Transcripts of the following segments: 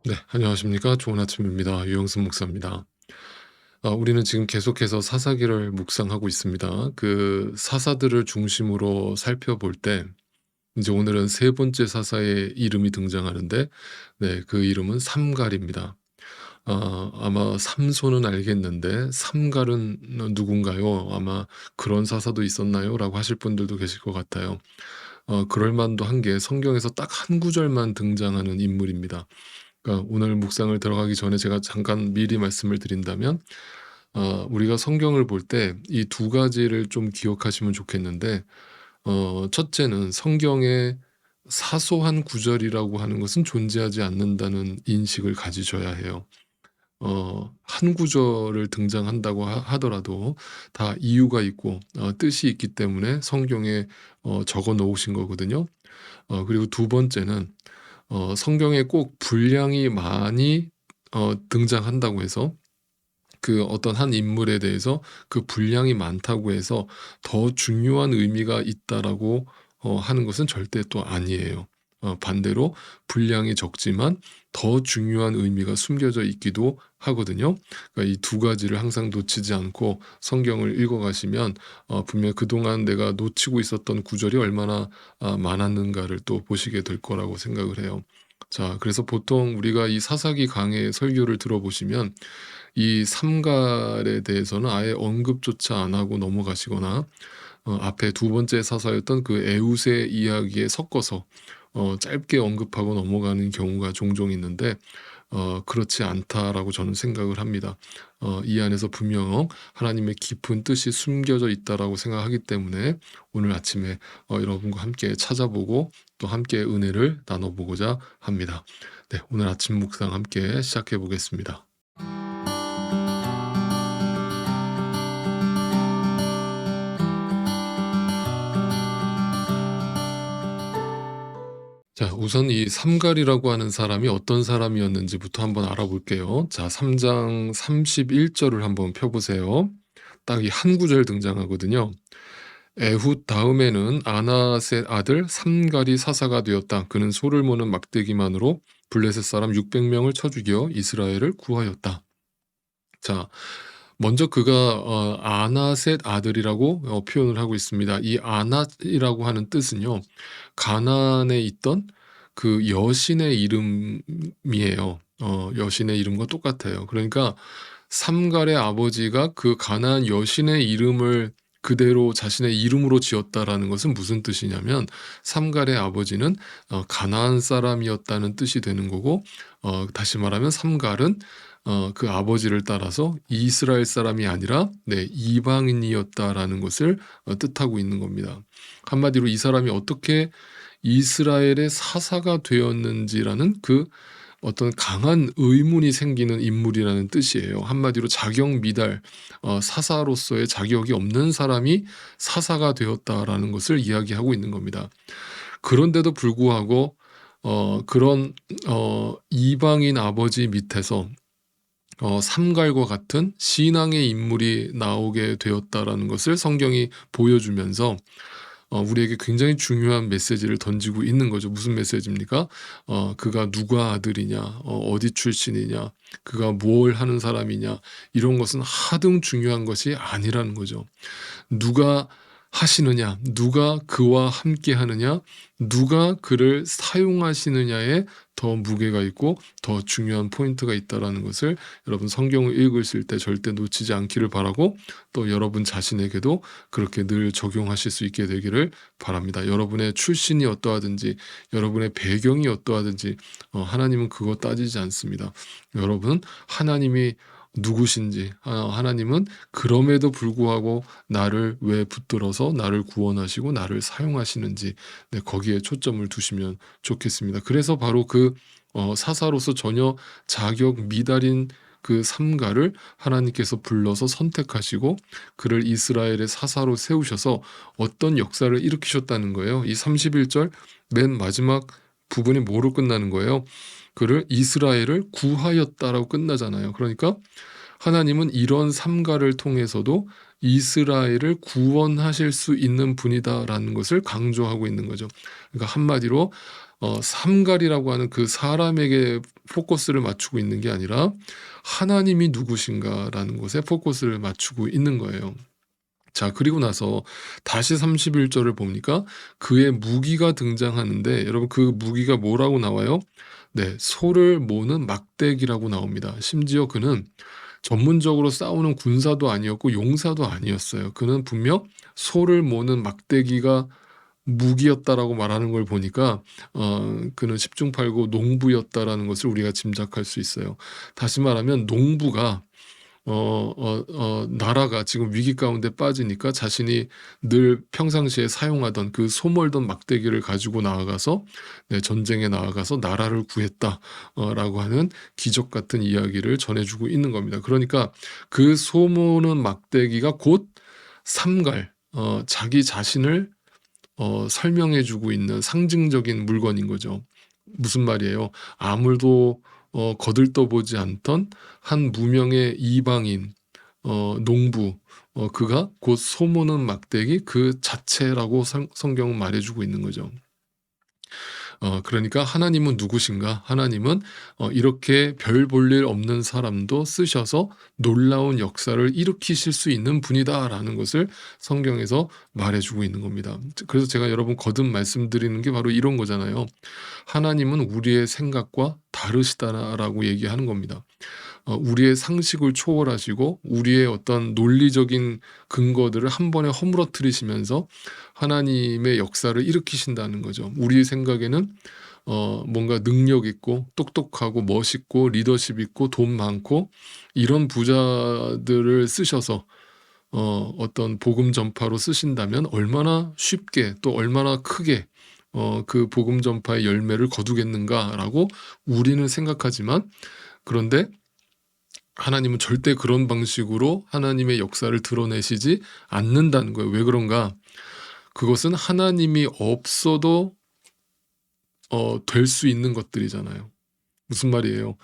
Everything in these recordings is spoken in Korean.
네, 안녕하십니까. 좋은 아침입니다. 유영순 목사입니다. 우리는 지금 계속해서 사사기를 묵상하고 있습니다. 그 사사들을 중심으로 살펴볼 때, 이제 오늘은 세 번째 사사의 이름이 등장하는데, 네, 그 이름은 삼갈입니다. 아마 삼손은 알겠는데, 삼갈은 누군가요? 아마 그런 사사도 있었나요? 라고 하실 분들도 계실 것 같아요. 그럴 만도 한 게 성경에서 딱 한 구절만 등장하는 인물입니다. 그러니까 오늘 묵상을 들어가기 전에 제가 잠깐 미리 말씀을 드린다면, 우리가 성경을 볼 때 이 두 가지를 좀 기억하시면 좋겠는데, 첫째는 성경에 사소한 구절이라고 하는 것은 존재하지 않는다는 인식을 가지셔야 해요. 한 구절을 등장한다고 하더라도 다 이유가 있고 뜻이 있기 때문에 성경에 적어 놓으신 거거든요. 그리고 두 번째는 성경에 꼭 분량이 많이 등장한다고 해서 그 어떤 한 인물에 대해서 그 분량이 많다고 해서 더 중요한 의미가 있다라고 하는 것은 절대 또 아니에요. 반대로 분량이 적지만 더 중요한 의미가 숨겨져 있기도 하거든요. 그러니까 이 두 가지를 항상 놓치지 않고 성경을 읽어 가시면 분명 그동안 내가 놓치고 있었던 구절이 얼마나 많았는가를 또 보시게 될 거라고 생각을 해요. 자, 그래서 보통 우리가 이 사사기 강의 설교를 들어보시면 이 삼갈에 대해서는 아예 언급조차 안 하고 넘어가시거나 앞에 두 번째 사사였던 그 에웃의 이야기에 섞어서 짧게 언급하고 넘어가는 경우가 종종 있는데, 그렇지 않다라고 저는 생각을 합니다. 이 안에서 분명 하나님의 깊은 뜻이 숨겨져 있다라고 생각하기 때문에 오늘 아침에 여러분과 함께 찾아보고 또 함께 은혜를 나눠보고자 합니다. 네, 오늘 아침 묵상 함께 시작해 보겠습니다. 자, 우선 이 삼갈이라고 하는 사람이 어떤 사람이었는지부터 한번 알아볼게요. 자, 3장 31절을 한번 펴 보세요. 딱 이 한 구절 등장하거든요. 에훗 다음에는 아낫의 아들 삼갈이 사사가 되었다. 그는 소를 모는 막대기만으로 블레셋 사람 600명을 쳐 죽여 이스라엘을 구하였다. 자, 먼저 그가 아낫의 아들이라고 표현을 하고 있습니다. 이 아낫이라고 하는 뜻은요, 가나안에 있던 그 여신의 이름이에요. 여신의 이름과 똑같아요. 그러니까 삼갈의 아버지가 그 가나안 여신의 이름을 그대로 자신의 이름으로 지었다라는 것은 무슨 뜻이냐면, 삼갈의 아버지는 가나안 사람이었다는 뜻이 되는 거고, 다시 말하면 삼갈은 그 아버지를 따라서 이스라엘 사람이 아니라 이방인이었다라는 것을 뜻하고 있는 겁니다. 한마디로 이 사람이 어떻게 이스라엘의 사사가 되었는지라는 그 어떤 강한 의문이 생기는 인물이라는 뜻이에요. 한마디로 자격 미달, 사사로서의 자격이 없는 사람이 사사가 되었다라는 것을 이야기하고 있는 겁니다. 그런데도 불구하고 그런 이방인 아버지 밑에서 삼갈과 같은 신앙의 인물이 나오게 되었다라는 것을 성경이 보여주면서 우리에게 굉장히 중요한 메시지를 던지고 있는 거죠. 무슨 메시지입니까? 그가 누가 아들이냐, 어디 출신이냐, 그가 뭘 하는 사람이냐, 이런 것은 하등 중요한 것이 아니라는 거죠. 누가 하시느냐, 누가 그와 함께 하느냐, 누가 그를 사용하시느냐에 더 무게가 있고 더 중요한 포인트가 있다라는 것을 여러분 성경을 읽으실 때 절대 놓치지 않기를 바라고, 또 여러분 자신에게도 그렇게 늘 적용하실 수 있게 되기를 바랍니다. 여러분의 출신이 어떠하든지 여러분의 배경이 어떠하든지 하나님은 그거 따지지 않습니다. 여러분 하나님이 누구신지, 하나님은 그럼에도 불구하고 나를 왜 붙들어서 나를 구원하시고 나를 사용하시는지, 거기에 초점을 두시면 좋겠습니다. 그래서 바로 그 사사로서 전혀 자격 미달인 그 삼가를 하나님께서 불러서 선택하시고 그를 이스라엘의 사사로 세우셔서 어떤 역사를 일으키셨다는 거예요. 이 31절 맨 마지막 부분이 뭐로 끝나는 거예요? 그를 이스라엘을 구하였다라고 끝나잖아요. 그러니까 하나님은 이런 삼가를 통해서도 이스라엘을 구원하실 수 있는 분이다라는 것을 강조하고 있는 거죠. 그러니까 한마디로 삼갈이라고 하는 그 사람에게 포커스를 맞추고 있는 게 아니라 하나님이 누구신가라는 것에 포커스를 맞추고 있는 거예요. 자, 그리고 나서 다시 31절을 보니까 그의 무기가 등장하는데 여러분 그 무기가 뭐라고 나와요? 네, 소를 모는 막대기라고 나옵니다. 심지어 그는 전문적으로 싸우는 군사도 아니었고 용사도 아니었어요. 그는 분명 소를 모는 막대기가 무기였다라고 말하는 걸 보니까 그는 십중팔구 농부였다라는 것을 우리가 짐작할 수 있어요. 다시 말하면 농부가 나라가 지금 위기 가운데 빠지니까 자신이 늘 평상시에 사용하던 그 소몰던 막대기를 가지고 나아가서 전쟁에 나아가서 나라를 구했다 라고 하는 기적 같은 이야기를 전해주고 있는 겁니다. 그러니까 그 소모는 막대기가 곧 삼갈, 자기 자신을 설명해주고 있는 상징적인 물건인 거죠. 무슨 말이에요? 아무도 거들떠보지 않던 한 무명의 이방인 농부, 그가 곧 소모는 막대기 그 자체라고 성경은 말해주고 있는 거죠. 그러니까 하나님은 누구신가? 하나님은 이렇게 별 볼 일 없는 사람도 쓰셔서 놀라운 역사를 일으키실 수 있는 분이다라는 것을 성경에서 말해주고 있는 겁니다. 그래서 제가 여러분 거듭 말씀드리는 게 바로 이런 거잖아요. 하나님은 우리의 생각과 다르시다라고 얘기하는 겁니다. 우리의 상식을 초월하시고 우리의 어떤 논리적인 근거들을 한 번에 허물어뜨리시면서 하나님의 역사를 일으키신다는 거죠. 우리 생각에는 뭔가 능력 있고 똑똑하고 멋있고 리더십 있고 돈 많고 이런 부자들을 쓰셔서 어떤 복음 전파로 쓰신다면 얼마나 쉽게 또 얼마나 크게 그 복음 전파의 열매를 거두겠는가라고 우리는 생각하지만, 그런데 하나님은 절대 그런 방식으로 하나님의 역사를 드러내시지 않는다는 거예요. 왜 그런가? 그것은 하나님이 없어도 될 수 있는 것들이잖아요. 무슨 말이에요?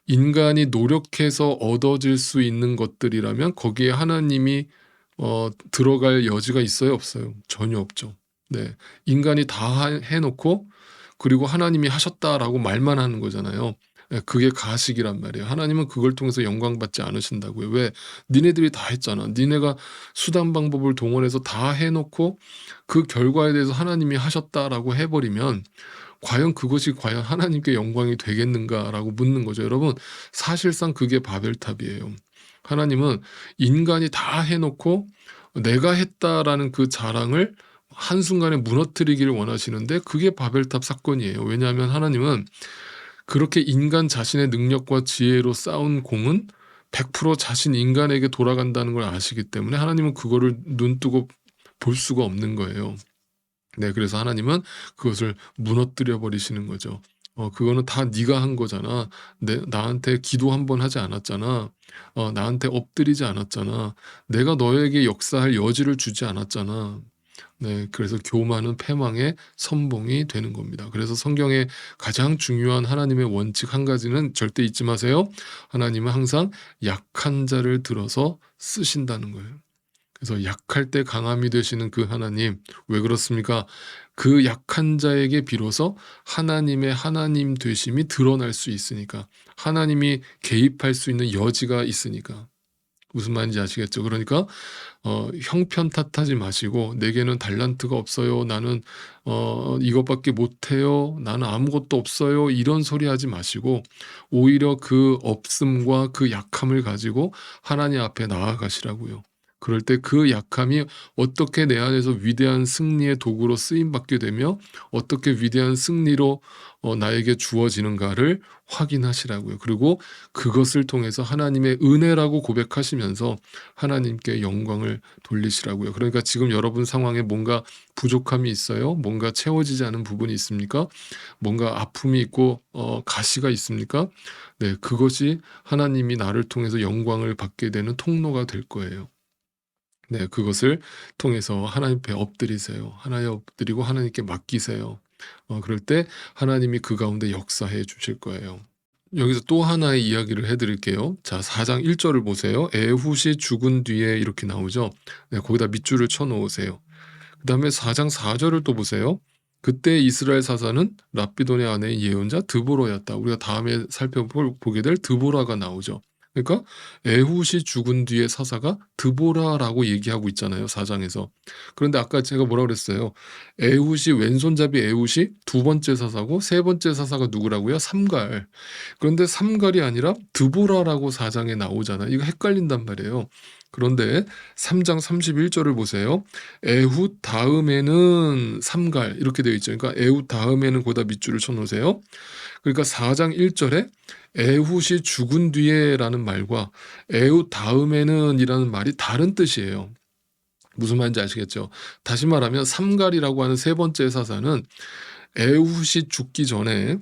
인간이 노력해서 얻어질 수 있는 것들이라면 거기에 하나님이 들어갈 여지가 있어요, 없어요? 전혀 없죠. 네, 인간이 다 해놓고 그리고 하나님이 하셨다라고 말만 하는 거잖아요. 예, 그게 가식이란 말이에요. 하나님은 그걸 통해서 영광 받지 않으신다고요. 왜? 니네들이 다 했잖아. 니네가 수단 방법을 동원해서 다 해놓고 그 결과에 대해서 하나님이 하셨다라고 해버리면 과연 그것이 과연 하나님께 영광이 되겠는가라고 묻는 거죠. 여러분, 사실상 그게 바벨탑이에요. 하나님은 인간이 다 해놓고 내가 했다라는 그 자랑을 한순간에 무너뜨리기를 원하시는데 그게 바벨탑 사건이에요. 왜냐하면 하나님은 그렇게 인간 자신의 능력과 지혜로 쌓은 공은 100% 자신 인간에게 돌아간다는 걸 아시기 때문에 하나님은 그거를 눈뜨고 볼 수가 없는 거예요. 네, 그래서 하나님은 그것을 무너뜨려 버리시는 거죠. 그거는 다 네가 한 거잖아. 나한테 기도 한 번 하지 않았잖아. 나한테 엎드리지 않았잖아. 내가 너에게 역사할 여지를 주지 않았잖아. 네, 그래서 교만은 패망의 선봉이 되는 겁니다. 그래서 성경의 가장 중요한 하나님의 원칙 한 가지는 절대 잊지 마세요. 하나님은 항상 약한 자를 들어서 쓰신다는 거예요. 그래서 약할 때 강함이 되시는 그 하나님, 왜 그렇습니까? 그 약한 자에게 비로소 하나님의 하나님 되심이 드러날 수 있으니까, 하나님이 개입할 수 있는 여지가 있으니까. 무슨 말인지 아시겠죠? 그러니까 형편 탓하지 마시고 내게는 달란트가 없어요. 나는 이것밖에 못해요. 나는 아무것도 없어요. 이런 소리 하지 마시고 오히려 그 없음과 그 약함을 가지고 하나님 앞에 나아가시라고요. 그럴 때 그 약함이 어떻게 내 안에서 위대한 승리의 도구로 쓰임받게 되며 어떻게 위대한 승리로 나에게 주어지는가를 확인하시라고요. 그리고 그것을 통해서 하나님의 은혜라고 고백하시면서 하나님께 영광을 돌리시라고요. 그러니까 지금 여러분 상황에 뭔가 부족함이 있어요? 뭔가 채워지지 않은 부분이 있습니까? 뭔가 아픔이 있고 가시가 있습니까? 네, 그것이 하나님이 나를 통해서 영광을 받게 되는 통로가 될 거예요. 네, 그것을 통해서 하나님 앞에 엎드리세요. 하나님 엎드리고 하나님께 맡기세요. 그럴 때 하나님이 그 가운데 역사해 주실 거예요. 여기서 또 하나의 이야기를 해 드릴게요. 자 4장 1 절을 보세요. 에훗이 죽은 뒤에 이렇게 나오죠. 네 거기다 밑줄을 쳐 놓으세요. 그다음에 4장 4 절을 또 보세요. 그때 이스라엘 사사는 랍비돈의 아내인 예언자 드보라였다. 우리가 다음에 보게 될 드보라가 나오죠. 그러니까 에훗이 죽은 뒤에 사사가 드보라라고 얘기하고 있잖아요, 4 장에서. 그런데 아까 제가 뭐라 그랬어요? 에훗이 왼손잡이 에훗이 두 번째 사사고 세 번째 사사가 누구라고요? 삼갈. 그런데 삼갈이 아니라 드보라라고 4 장에 나오잖아요. 이거 헷갈린단 말이에요. 그런데 3장 31 절을 보세요. 에훗 다음에는 삼갈 이렇게 되어 있죠. 그러니까 에훗 다음에는 거기다 밑줄을 쳐 놓으세요. 그러니까 4장 1 절에 에훗이 죽은 뒤에라는 말과 에훗 다음에는이라는 말이 다른 뜻이에요. 무슨 말인지 아시겠죠? 다시 말하면 삼갈이라고 하는 세 번째 사사는 에훗이 죽기 전에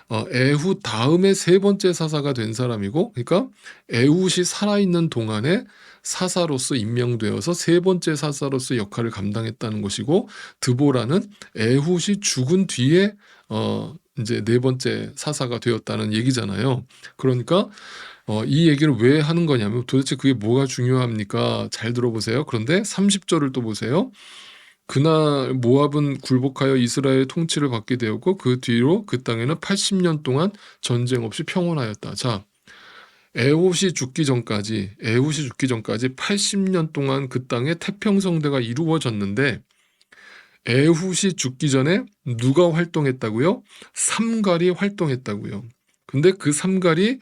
에훗 다음에 세 번째 사사가 된 사람이고, 그러니까 에훗이 살아있는 동안에 사사로서 임명되어서 세 번째 사사로서 역할을 감당했다는 것이고, 드보라는 에훗이 죽은 뒤에 이제 네 번째 사사가 되었다는 얘기잖아요. 그러니까 이 얘기를 왜 하는 거냐면 도대체 그게 뭐가 중요합니까? 잘 들어보세요. 그런데 30절을 또 보세요. 그날 모압은 굴복하여 이스라엘의 통치를 받게 되었고 그 뒤로 그 땅에는 80년 동안 전쟁 없이 평온하였다. 자, 에훗이 죽기 전까지 80년 동안 그 땅에 태평성대가 이루어졌는데 에훗이 죽기 전에 누가 활동했다고요? 삼갈이 활동했다고요. 근데 그 삼갈이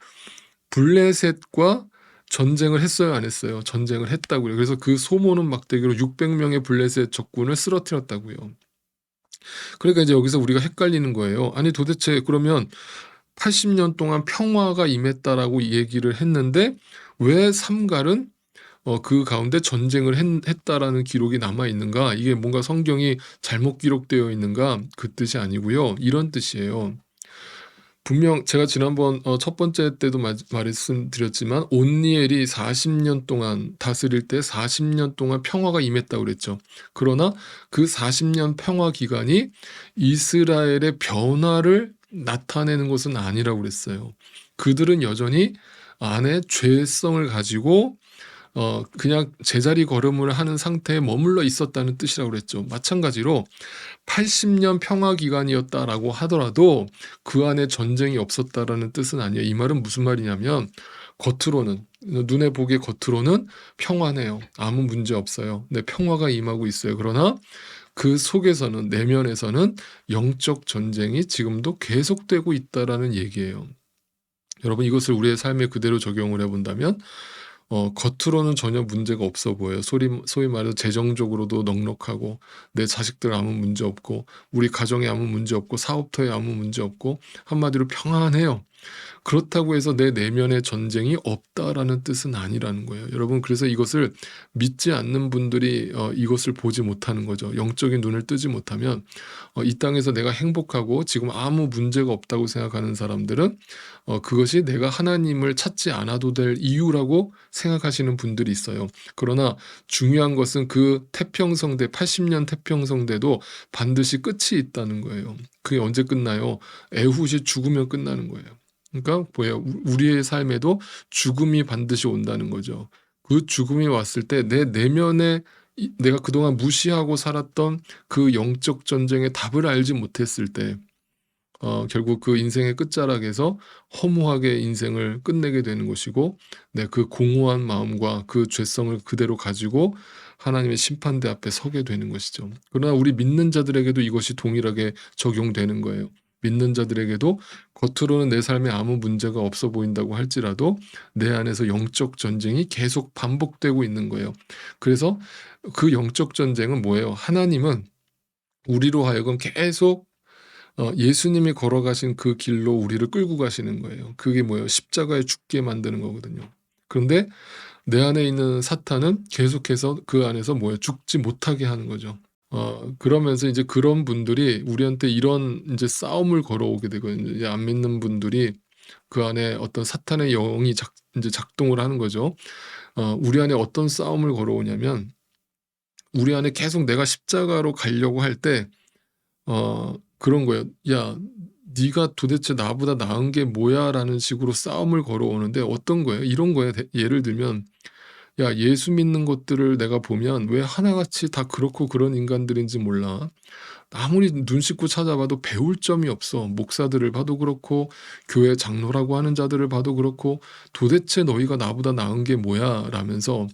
블레셋과 전쟁을 했어요, 안 했어요? 전쟁을 했다고요. 그래서 그 소모는 막대기로 600명의 블레셋 적군을 쓰러뜨렸다고요. 그러니까 이제 여기서 우리가 헷갈리는 거예요. 아니 도대체 그러면 80년 동안 평화가 임했다라고 얘기를 했는데 왜 삼갈은 그 가운데 전쟁을 했다라는 기록이 남아 있는가? 이게 뭔가 성경이 잘못 기록되어 있는가? 그 뜻이 아니고요. 이런 뜻이에요. 분명 제가 지난번 첫 번째 때도 말씀드렸지만 온니엘이 40년 동안 다스릴 때 40년 동안 평화가 임했다고 그랬죠. 그러나 그 40년 평화 기간이 이스라엘의 변화를 나타내는 것은 아니라고 그랬어요. 그들은 여전히 안에 죄성을 가지고 그냥 제자리 걸음을 하는 상태에 머물러 있었다는 뜻이라고 그랬죠. 마찬가지로 80년 평화 기간이었다라고 하더라도 그 안에 전쟁이 없었다라는 뜻은 아니에요. 이 말은 무슨 말이냐면 겉으로는 눈에 보기에 겉으로는 평화네요. 아무 문제 없어요. 네, 평화가 임하고 있어요. 그러나 그 속에서는 내면에서는 영적 전쟁이 지금도 계속되고 있다라는 얘기예요. 여러분 이것을 우리의 삶에 그대로 적용을 해본다면 겉으로는 전혀 문제가 없어 보여요. 소위 말해서 재정적으로도 넉넉하고 내 자식들 아무 문제 없고 우리 가정에 아무 문제 없고 사업터에 아무 문제 없고 한마디로 평안해요. 그렇다고 해서 내 내면에 전쟁이 없다라는 뜻은 아니라는 거예요. 여러분 그래서 이것을 믿지 않는 분들이 이것을 보지 못하는 거죠. 영적인 눈을 뜨지 못하면 이 땅에서 내가 행복하고 지금 아무 문제가 없다고 생각하는 사람들은 그것이 내가 하나님을 찾지 않아도 될 이유라고 생각하시는 분들이 있어요. 그러나 중요한 것은 그 태평성대 80년 태평성대도 반드시 끝이 있다는 거예요. 그게 언제 끝나요? 에훗이 죽으면 끝나는 거예요. 그러니까 뭐예요? 우리의 삶에도 죽음이 반드시 온다는 거죠. 그 죽음이 왔을 때 내 내면에 내가 그동안 무시하고 살았던 그 영적 전쟁의 답을 알지 못했을 때 결국 그 인생의 끝자락에서 허무하게 인생을 끝내게 되는 것이고 그 공허한 마음과 그 죄성을 그대로 가지고 하나님의 심판대 앞에 서게 되는 것이죠. 그러나 우리 믿는 자들에게도 이것이 동일하게 적용되는 거예요. 믿는 자들에게도 겉으로는 내 삶에 아무 문제가 없어 보인다고 할지라도 내 안에서 영적 전쟁이 계속 반복되고 있는 거예요. 그래서 그 영적 전쟁은 뭐예요? 하나님은 우리로 하여금 계속 예수님이 걸어가신 그 길로 우리를 끌고 가시는 거예요. 그게 뭐예요? 십자가에 죽게 만드는 거거든요. 그런데 내 안에 있는 사탄은 계속해서 그 안에서 뭐예요? 죽지 못하게 하는 거죠. 그러면서 이제 그런 분들이 우리한테 이런 이제 싸움을 걸어오게 되거든요. 이제 안 믿는 분들이 그 안에 어떤 사탄의 영이 이제 작동을 하는 거죠. 우리 안에 어떤 싸움을 걸어오냐면 우리 안에 계속 내가 십자가로 가려고 할 때 그런 거예요. "야 "네가 도대체 나보다 나은 게 뭐야?"라는 식으로 싸움을 걸어오는데 어떤 거예요? 이런 거예요. 예를 들면 "야 예수 믿는 것들을 내가 보면 왜 하나같이 다 그렇고 그런 인간들인지 몰라. 아무리 눈 씻고 찾아봐도 배울 점이 없어. 목사들을 봐도 그렇고 교회 장로라고 하는 자들을 봐도 그렇고 도대체 너희가 나보다 나은 게 뭐야?" 라면서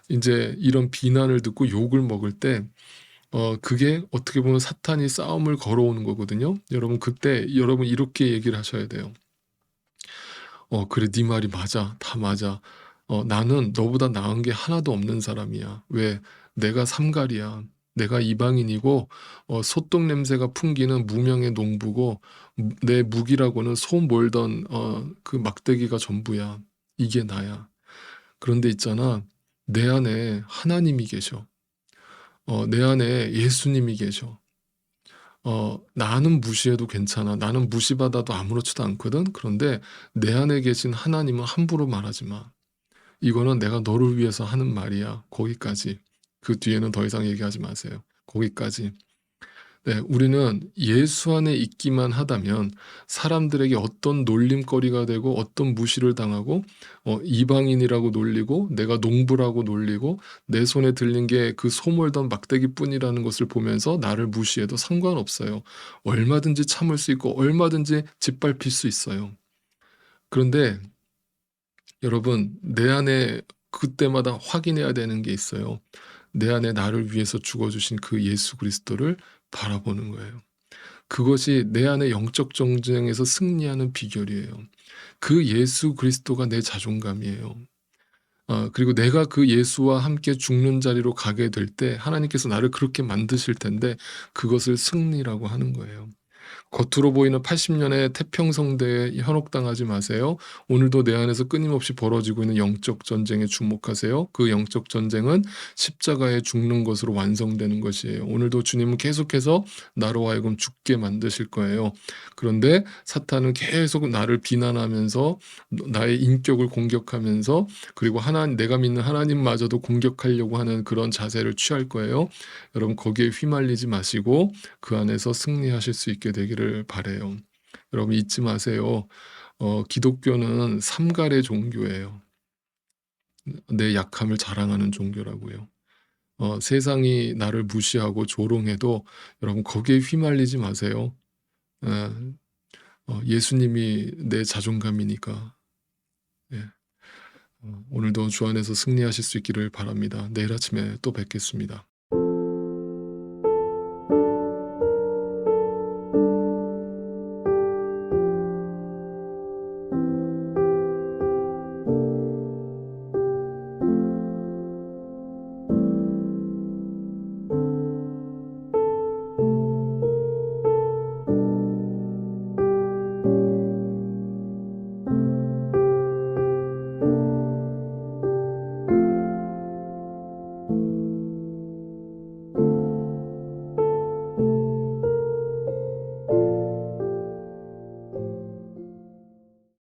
인제 이런 비난을 듣고 욕을 먹을 때 그게 어떻게 보면 사탄이 싸움을 걸어오는 거거든요. 여러분 그때 여러분 이렇게 얘기를 하셔야 돼요. 그래 네 말이 맞아. 다 맞아. 나는 너보다 나은 게 하나도 없는 사람이야. 왜? 내가 삼갈이야. 내가 이방인이고 소똥 냄새가 풍기는 무명의 농부고 내 무기라고는 소 몰던 그 막대기가 전부야. 이게 나야. 그런데 있잖아. 내 안에 하나님이 계셔. 내 안에 예수님이 계셔. 나는 무시해도 괜찮아. 나는 무시받아도 아무렇지도 않거든. 그런데 내 안에 계신 하나님은 함부로 말하지 마. 이거는 내가 너를 위해서 하는 말이야. 거기까지. 그 뒤에는 더 이상 얘기하지 마세요. 거기까지. 네, 우리는 예수 안에 있기만 하다면 사람들에게 어떤 놀림거리가 되고 어떤 무시를 당하고 이방인이라고 놀리고 내가 농부라고 놀리고 내 손에 들린 게 그 소몰던 막대기뿐이라는 것을 보면서 나를 무시해도 상관없어요. 얼마든지 참을 수 있고 얼마든지 짓밟힐 수 있어요. 그런데 여러분 내 안에 그때마다 확인해야 되는 게 있어요. 내 안에 나를 위해서 죽어 주신 그 예수 그리스도를 바라보는 거예요. 그것이 내 안의 영적 전쟁에서 승리하는 비결이에요. 그 예수 그리스도가 내 자존감이에요. 그리고 내가 그 예수와 함께 죽는 자리로 가게 될 때 하나님께서 나를 그렇게 만드실 텐데 그것을 승리라고 하는 거예요. 겉으로 보이는 80년의 태평성대에 현혹당하지 마세요. 오늘도 내 안에서 끊임없이 벌어지고 있는 영적 전쟁에 주목하세요. 그 영적 전쟁은 십자가에 죽는 것으로 완성되는 것이에요. 오늘도 주님은 계속해서 나로 하여금 죽게 만드실 거예요. 그런데 사탄은 계속 나를 비난하면서 나의 인격을 공격하면서 그리고 내가 믿는 하나님마저도 공격하려고 하는 그런 자세를 취할 거예요. 여러분 거기에 휘말리지 마시고 그 안에서 승리하실 수 있게 되기를 바라요. 여러분 잊지 마세요. 기독교는 삼갈의 종교예요. 내 약함을 자랑하는 종교라고요. 세상이 나를 무시하고 조롱해도 여러분 거기에 휘말리지 마세요. 예. 예수님이 내 자존감이니까. 예. 오늘도 주 안에서 승리하실 수 있기를 바랍니다. 내일 아침에 또 뵙겠습니다.